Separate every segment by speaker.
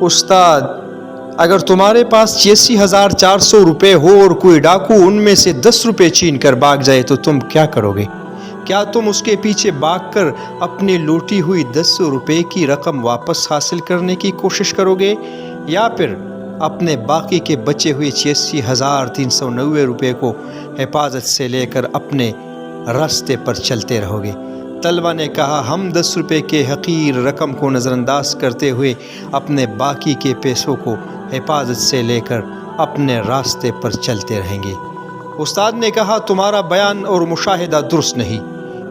Speaker 1: استاد، اگر تمہارے پاس 86,400 روپے ہو اور کوئی ڈاکو ان میں سے 10 روپے چھین کر بھاگ جائے تو تم کیا کرو گے؟ کیا تم اس کے پیچھے بھاگ کر اپنی لوٹی ہوئی 10 روپے کی رقم واپس حاصل کرنے کی کوشش کرو گے، یا پھر اپنے باقی کے بچے ہوئے 86,390 روپے کو حفاظت سے لے کر اپنے راستے پر چلتے رہو گے؟ طلبہ نے کہا، ہم 10 روپے کے حقیر رقم کو نظر انداز کرتے ہوئے اپنے باقی کے پیسوں کو حفاظت سے لے کر اپنے راستے پر چلتے رہیں گے۔ استاد نے کہا، تمہارا بیان اور مشاہدہ درست نہیں۔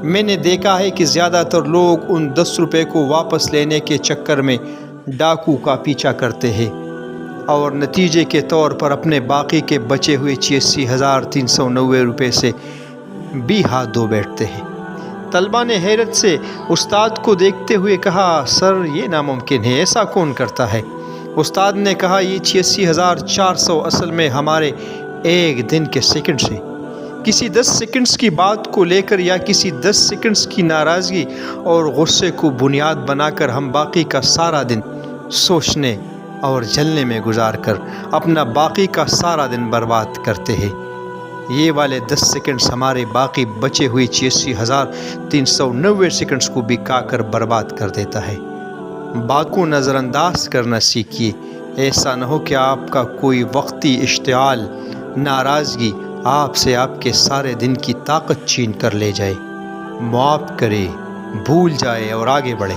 Speaker 1: میں نے دیکھا ہے کہ زیادہ تر لوگ ان 10 روپے کو واپس لینے کے چکر میں ڈاکو کا پیچھا کرتے ہیں اور نتیجے کے طور پر اپنے باقی کے بچے ہوئے 86,390 روپے سے بھی ہاتھ دھو بیٹھتے ہیں۔ طلبہ نے حیرت سے استاد کو دیکھتے ہوئے کہا، سر یہ ناممکن ہے، ایسا کون کرتا ہے؟ استاد نے کہا، یہ 86,400 اصل میں ہمارے ایک دن کے سیکنڈز ہیں۔ کسی 10 سیکنڈز کی بات کو لے کر یا کسی 10 سیکنڈز کی ناراضگی اور غصے کو بنیاد بنا کر ہم باقی کا سارا دن سوچنے اور جلنے میں گزار کر اپنا باقی کا سارا دن برباد کرتے ہیں۔ یہ والے 10 سیکنڈز ہمارے باقی بچے ہوئے 86,390 سیکنڈز کو بھی کھا کر برباد کر دیتا ہے۔ بات کو نظر انداز کرنا سیکھیے، ایسا نہ ہو کہ آپ کا کوئی وقتی اشتعال، ناراضگی آپ سے آپ کے سارے دن کی طاقت چھین کر لے جائے۔ معاف کرے، بھول جائے اور آگے بڑھے۔